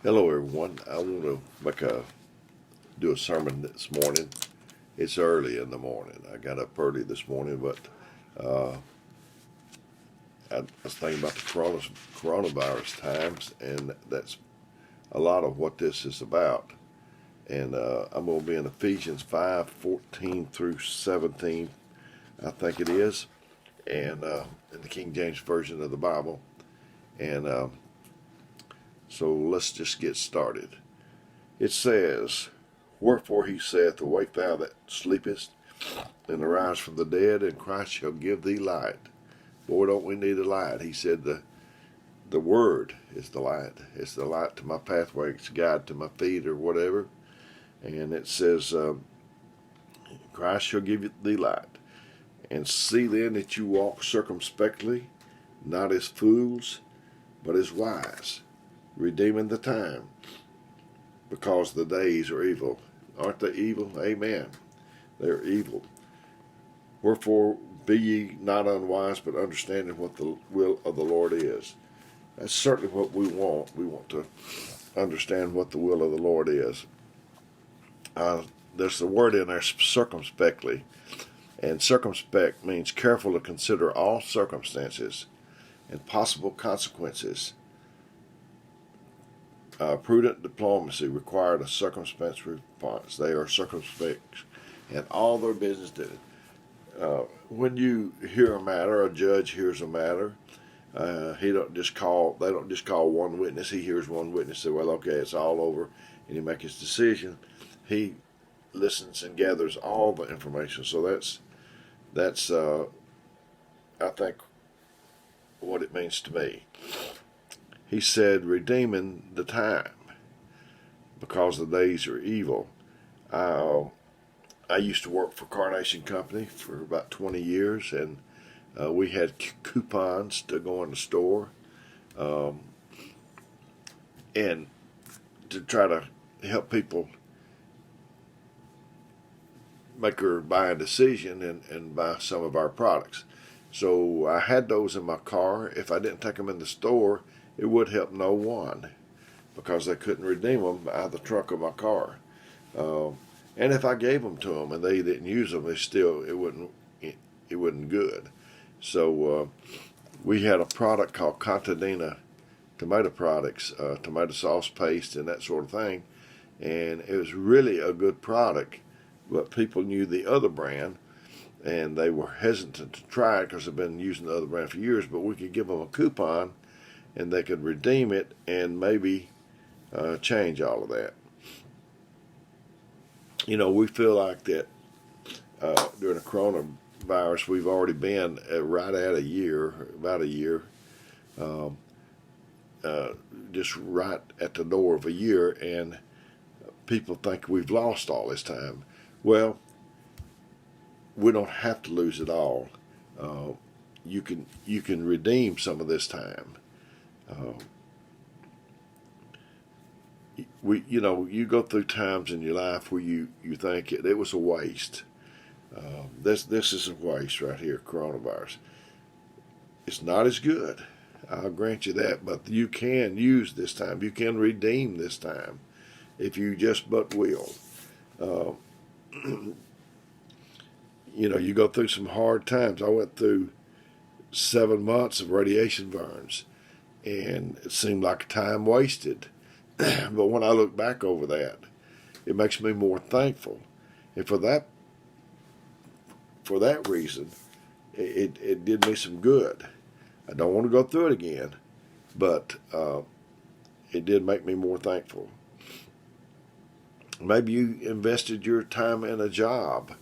Hello, everyone. I want to do a sermon this morning. It's early in the morning. I got up early this morning, but I was thinking about the coronavirus times, and that's a lot of what this is about. And I'm going to be in Ephesians 5:14 through 17, I think it is, and in the King James Version of the Bible. And so let's just get started. It says, Wherefore he saith, Awake thou that sleepest, and arise from the dead, and Christ shall give thee light. Boy, don't we need a light. He said the Word is the light. It's the light to my pathway. It's a guide to my feet or whatever. And it says, Christ shall give thee light. And see then that you walk circumspectly, not as fools, but as wise, redeeming the time, because the days are evil. Aren't they evil? Amen. They're evil. Wherefore be ye not unwise, but understanding what the will of the Lord is. That's certainly what we want. We want to understand what the will of the Lord is. There's the word in there, circumspectly. And circumspect means careful to consider all circumstances and possible consequences. Prudent diplomacy required a circumspect response. They are circumspect in all their business dealings. When you hear a matter, a judge hears a matter. They don't just call one witness. He hears one witness, say, "Well, okay, it's all over," and he makes his decision. He listens and gathers all the information. So that's I think what it means to me. He said, redeeming the time, because the days are evil. I used to work for Carnation Company for about 20 years, and we had coupons to go in the store and to try to help people make her buy a decision and buy some of our products. So I had those in my car. If I didn't take them in the store, it would help no one, because they couldn't redeem them out of the trunk of my car. And if I gave them to them and they didn't use them, it wouldn't good. So we had a product called Contadina tomato products, tomato sauce paste and that sort of thing, and it was really a good product. But people knew the other brand, and they were hesitant to try it because they've been using the other brand for years. But we could give them a coupon, and they could redeem it and maybe change all of that. You know, we feel like that during the coronavirus, we've already been right at a year, about a year, just right at the door of a year, and people think we've lost all this time. Well, we don't have to lose it all. You can redeem some of this time. You go through times in your life where you think it was a waste. This is a waste right here, coronavirus. It's not as good, I'll grant you that, but you can use this time. You can redeem this time if you just but will. You go through some hard times. I went through 7 months of radiation burns, and it seemed like time wasted. But when I look back over that, it makes me more thankful. And for that reason, it did me some good. I don't want to go through it again, but it did make me more thankful. Maybe you invested your time in a job.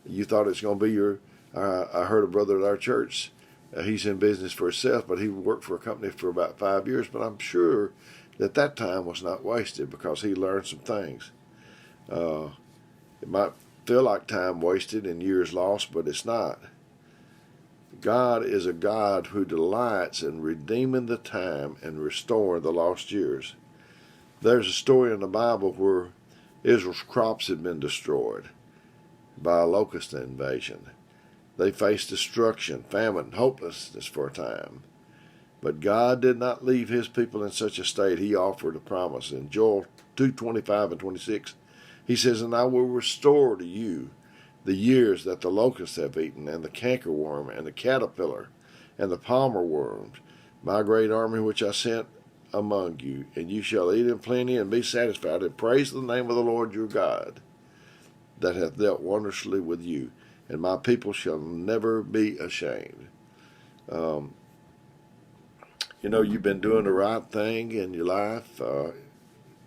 You thought it's going to be your... I heard a brother at our church, he's in business for himself, but he worked for a company for about 5 years, but I'm sure that time was not wasted because he learned some things. It might feel like time wasted and years lost, but it's not. God is a God who delights in redeeming the time and restoring the lost years. There's a story in the Bible where Israel's crops had been destroyed by a locust invasion. They faced destruction, famine, hopelessness for a time. But God did not leave his people in such a state. He offered a promise. In Joel 2:25 and 26, he says, "And I will restore to you the years that the locusts have eaten, and the cankerworm, and the caterpillar, and the palmerworm, my great army which I sent among you. And you shall eat in plenty and be satisfied, and praise the name of the Lord your God, that hath dealt wondrously with you. And my people shall never be ashamed." You've been doing the right thing in your life, but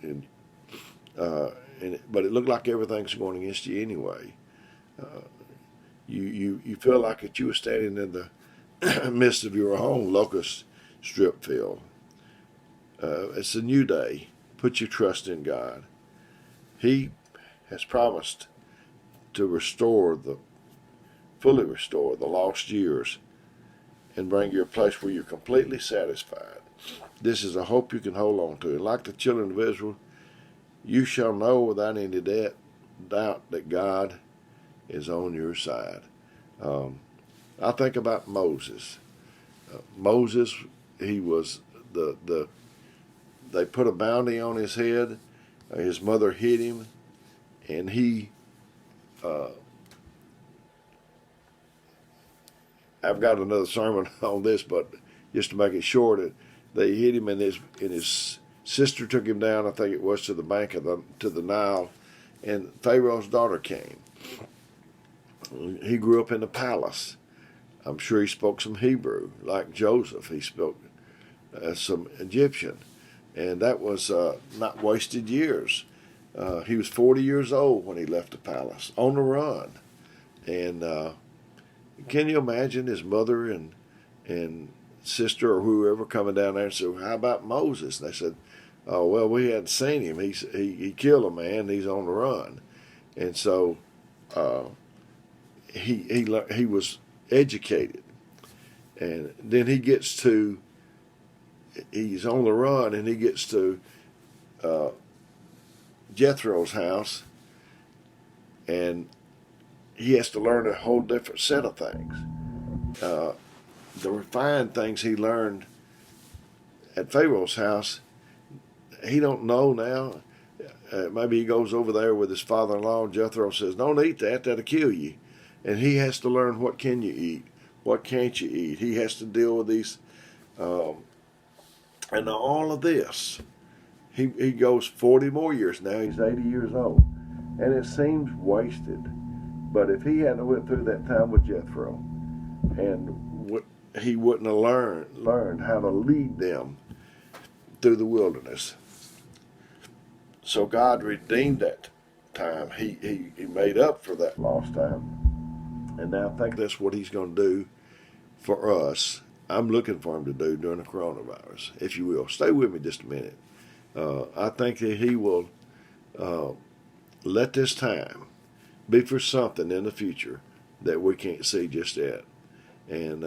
it looked like everything's going against you anyway. You feel like that you were standing in the midst of your own locust strip field. It's a new day. Put your trust in God. He has promised to fully restore the lost years and bring you a place where you're completely satisfied. This is a hope you can hold on to. And like the children of Israel, you shall know without any doubt that God is on your side. I think about Moses. Moses, he was they put a bounty on his head. His mother hid him, and I've got another sermon on this, but just to make it short, they hit him, and his sister took him down. I think it was to the bank to the Nile, and Pharaoh's daughter came. He grew up in the palace. I'm sure he spoke some Hebrew, like Joseph. He spoke some Egyptian, and that was not wasted years. He was 40 years old when he left the palace on the run, and can you imagine his mother and sister or whoever coming down there and said, "How about Moses?" And they said, "Oh, well, we hadn't seen him. He killed a man. He's on the run." And so he was educated, and then he's on the run, and he gets to Jethro's house, and he has to learn a whole different set of things. The refined things he learned at Pharaoh's house, he don't know now. Maybe he goes over there with his father-in-law, and Jethro says, "Don't eat that, that'll kill you." And he has to learn what can you eat, what can't you eat. He has to deal with these, and all of this. He goes 40 more years now. He's 80 years old, and it seems wasted. But if he hadn't went through that time with Jethro, and he wouldn't have learned how to lead them through the wilderness. So God redeemed that time. He made up for that lost time. And now I think that's what he's going to do for us. I'm looking for him to do during the coronavirus, if you will. Stay with me just a minute. I think that he will let this time be for something in the future that we can't see just yet. And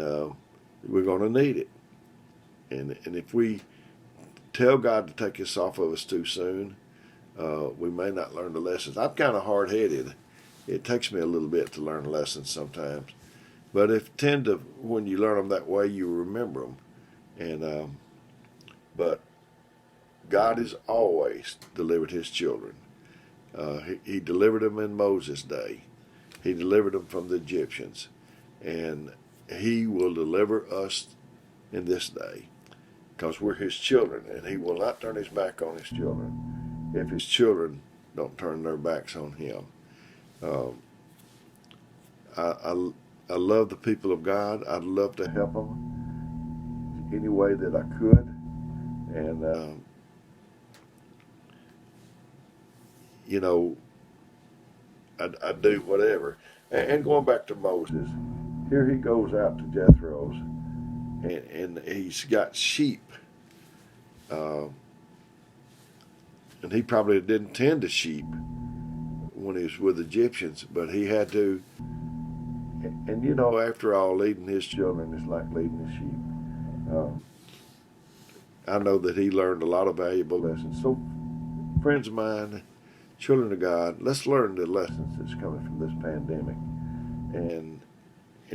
we're going to need it. And if we tell God to take this off of us too soon, we may not learn the lessons. I'm kind of hard-headed. It takes me a little bit to learn lessons sometimes. But when you learn them that way, you remember them. And but God has always delivered his children. He delivered them in Moses' day. He delivered them from the Egyptians. And he will deliver us in this day because we're his children, and he will not turn his back on his children if his children don't turn their backs on him. I love the people of God. I'd love to help them any way that I could. And, I'd do whatever. And going back to Moses, here he goes out to Jethro's, and he's got sheep. And he probably didn't tend to sheep when he was with Egyptians, but he had to. And after all, leading his children is like leading the sheep. I know that he learned a lot of valuable lessons. So, friends of mine, children of God, let's learn the lessons that's coming from this pandemic, and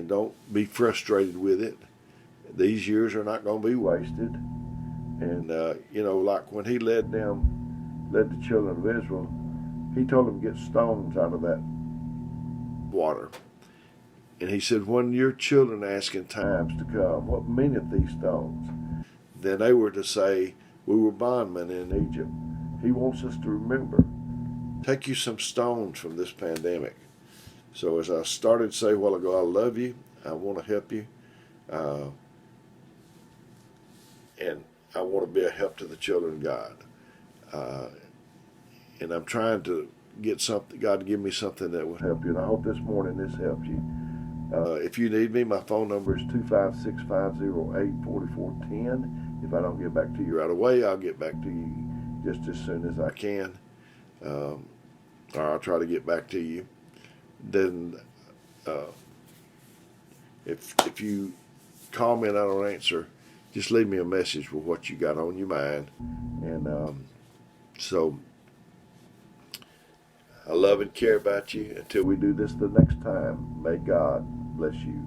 don't be frustrated with it. these years are not going to be wasted. And, like when he led the children of Israel, he told them to get stones out of that water. And he said, when your children ask in times to come, what meaneth these stones? Then they were to say, we were bondmen in Egypt. He wants us to remember. Take you some stones from this pandemic. So as I started to say a while ago, I love you. I want to help you. And I want to be a help to the children of God. And I'm trying to get something, God to give me something that would help you. And I hope this morning this helps you. If you need me, my phone number is 256-508-4410. If I don't get back to you right away, I'll get back to you just as soon as I can. Or I'll try to get back to you. Then if you call me and I don't answer, just leave me a message with what you got on your mind. And so I love and care about you. Until we do this the next time, may God bless you.